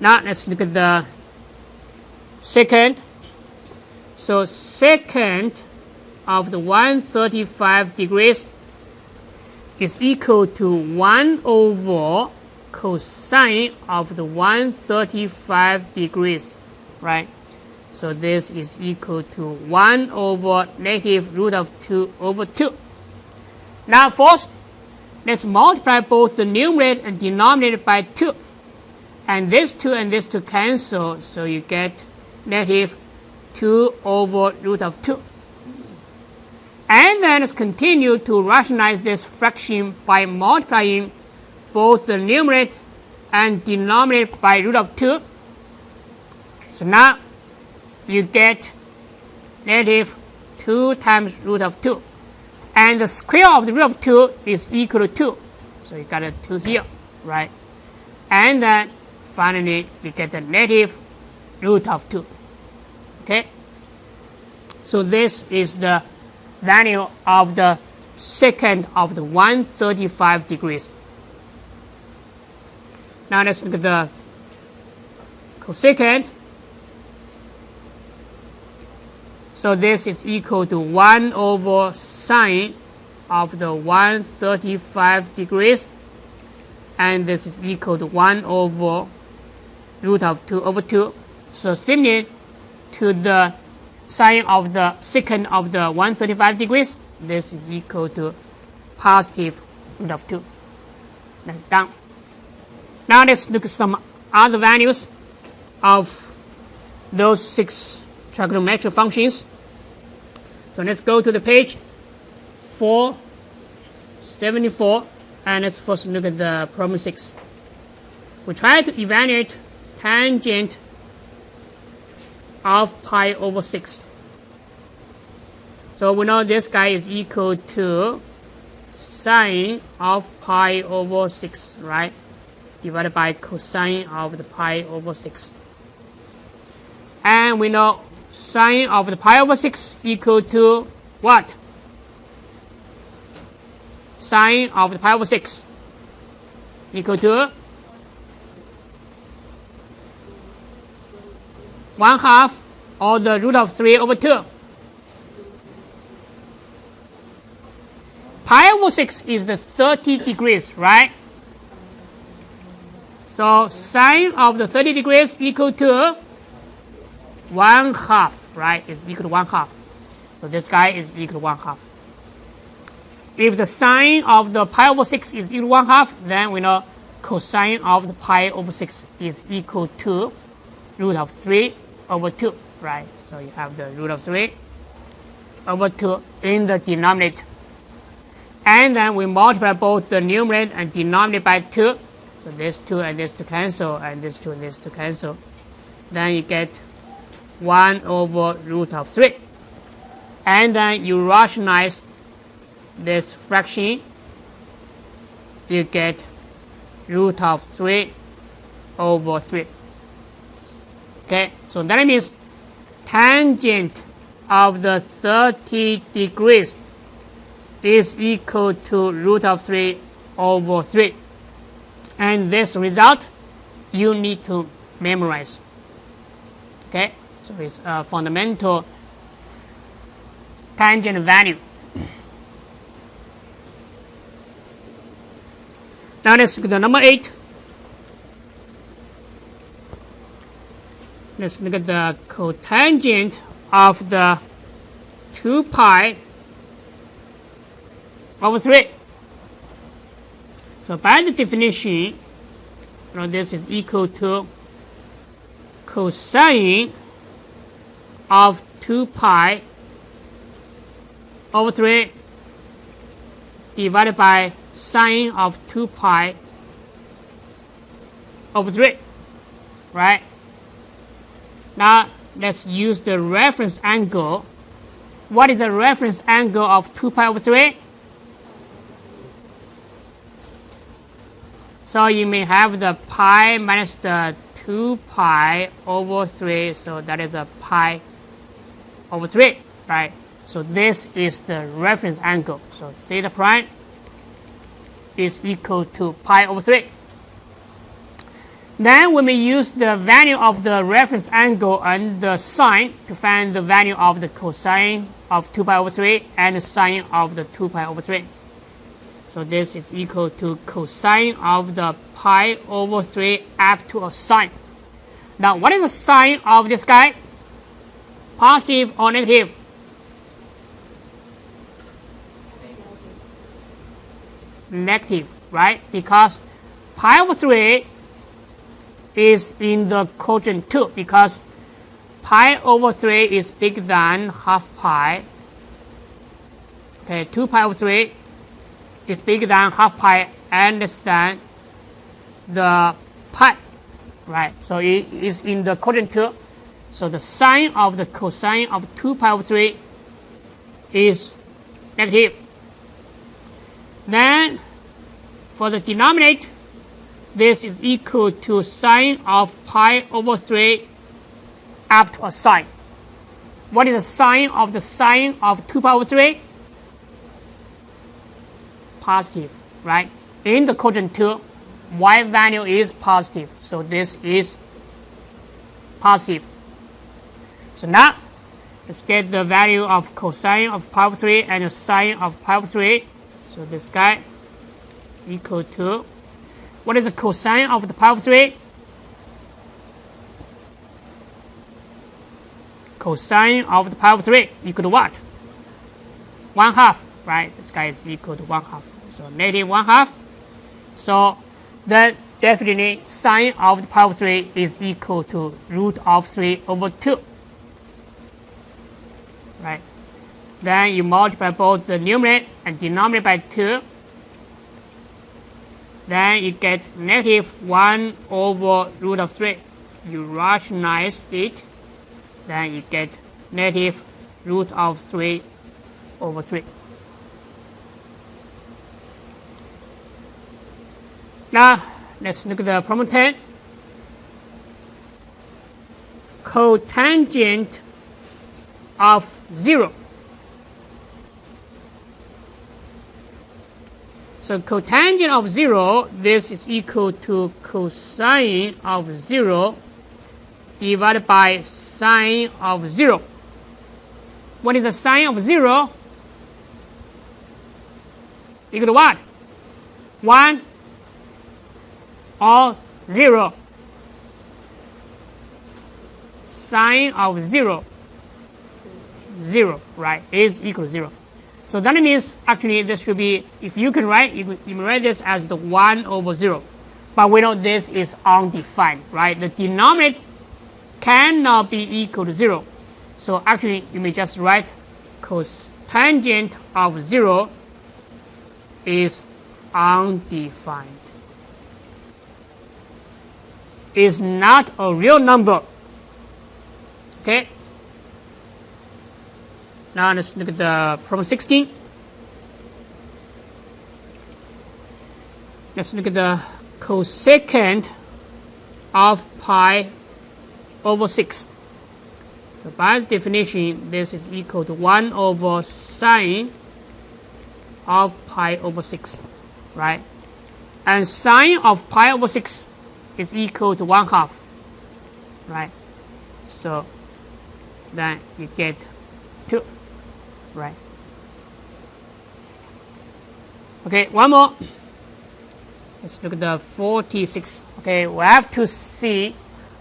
Now let's look at the secant. So secant of the 135 degrees is equal to 1 over cosine of the 135 degrees, right? So this is equal to 1 over negative root of 2 over 2. Now first, let's multiply both the numerator and denominator by 2. And this 2 cancel, so you get negative 2 over root of 2. And then let's continue to rationalize this fraction by multiplying both the numerator and denominator by root of 2. So now you get negative 2 times root of 2. And the square of the root of 2 is equal to 2. So you got a 2 here, right? And then finally we get the negative root of 2. Okay? So this is the value of the secant of the 135 degrees. Now let's look at the cosecant. So this is equal to 1 over sine of the 135 degrees. And this is equal to 1 over root of 2 over 2. So similar to the sine of the secant of the 135 degrees, this is equal to positive root of 2. That's done. Now let's look at some other values of those 6 trigonometric functions. So let's go to the page 474 and let's first look at the problem 6. We try to evaluate tangent of pi over 6. So we know this guy is equal to sine of pi over 6, right? Divided by cosine of the pi over 6. And we know sine of the pi over 6 equal to what? Sine of the pi over 6 equal to 1/2 or the root of 3 over 2. Pi over 6 is the 30 degrees, right? So sine of the 30 degrees equal to 1/2, right? It's equal to 1/2. So this guy is equal to 1/2. If the sine of the pi over 6 is equal to 1/2, then we know cosine of the pi over 6 is equal to root of 3 over 2, right? So you have the root of 3 over 2 in the denominator. And then we multiply both the numerator and denominator by 2. So this 2 and this 2 cancel, and this 2 and this 2 cancel. Then you get 1 over root of 3. And then you rationalize this fraction. You get root of 3 over 3. Okay, so that means tangent of the 30 degrees is equal to root of 3 over 3. And this result you need to memorize. Okay, so it's a fundamental tangent value. Now let's look at the number 8. Let's look at the cotangent of the 2 pi over 3. So by the definition, this is equal to cosine of 2 pi over 3 divided by sine of 2 pi over 3, right? Now let's use the reference angle. What is the reference angle of 2 pi over 3? So you may have the pi minus the 2 pi over 3, so that is a pi over 3, right? So this is the reference angle. So theta prime is equal to pi over 3. Then we may use the value of the reference angle and the sine to find the value of the cosine of 2 pi over 3 and the sine of the 2 pi over 3. So this is equal to cosine of the pi over 3 up to a sine. Now what is the sine of this guy? Positive or negative? Negative, right? Because pi over 3 is in the quotient 2 because pi over 3 is bigger than half pi. Okay, 2 pi over 3 is bigger than half pi and less than the pi, right? So it is in the quotient 2. So the sine of the cosine of 2 pi over 3 is negative. Then for the denominator, this is equal to sine of pi over 3 up to a sine. What is the sine of 2 pi over 3? Positive, right? In the quotient 2, y value is positive. So this is positive. So now, let's get the value of cosine of pi over 3 and the sine of pi over 3. So this guy is equal to, what is the cosine of the pi over 3? Cosine of the pi over 3 equal to what? 1/2, right? This guy is equal to 1/2. So negative 1/2. So then definitely sine of the pi over 3 is equal to root of 3 over 2. Right? Then you multiply both the numerator and denominator by 2. Then you get negative 1 over root of 3. You rationalize it. Then you get negative root of 3 over 3. Now, let's look at the problem 10. Cotangent of 0. So cotangent of 0, this is equal to cosine of 0 divided by sine of 0. What is the sine of 0? Equal to what? 1 or 0? Sine of 0, 0, right, is equal to 0. So that means actually this should be, if you can write, you can write this as the 1 over 0. But we know this is undefined, right? The denominator cannot be equal to 0. So actually you may just write cotangent of 0 is undefined. Is not a real number. Okay. Now let's look at the problem 16. Let's look at the cosecant of pi over 6. So by definition, this is equal to 1 over sine of pi over 6, right? And sine of pi over 6 is equal to 1/2, right? So then you get 2, right? Okay, one more. Let's look at the 46. Okay, we have to see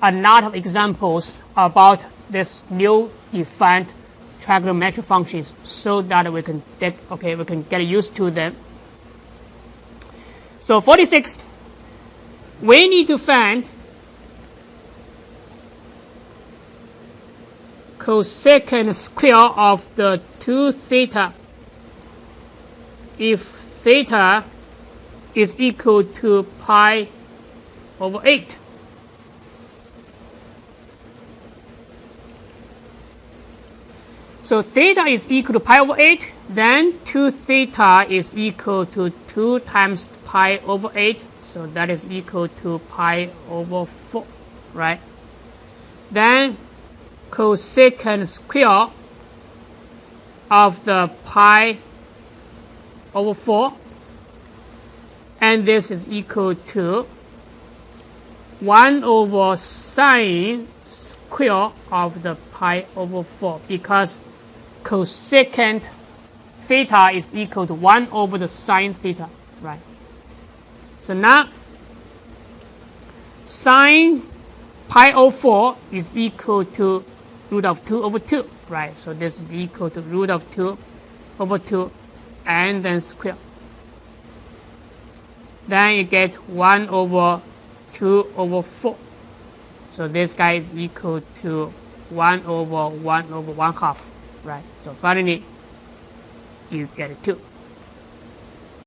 a lot of examples about this new defined trigonometric functions so that we can get used to them. So 46, we need to find cosecant square of the 2 theta if theta is equal to pi over 8. So theta is equal to pi over 8, then 2 theta is equal to 2 times pi over 8, so that is equal to pi over 4, right? Then cosecant square of the pi over 4, and this is equal to 1 over sine square of the pi over 4, because cosecant theta is equal to 1 over the sine theta, right? So now sine pi over 4 is equal to root of 2 over 2, right? So this is equal to root of 2 over 2 and then square. Then you get 1 over 2 over 4. So this guy is equal to 1 over 1 over 1 half, right? So finally, you get 2.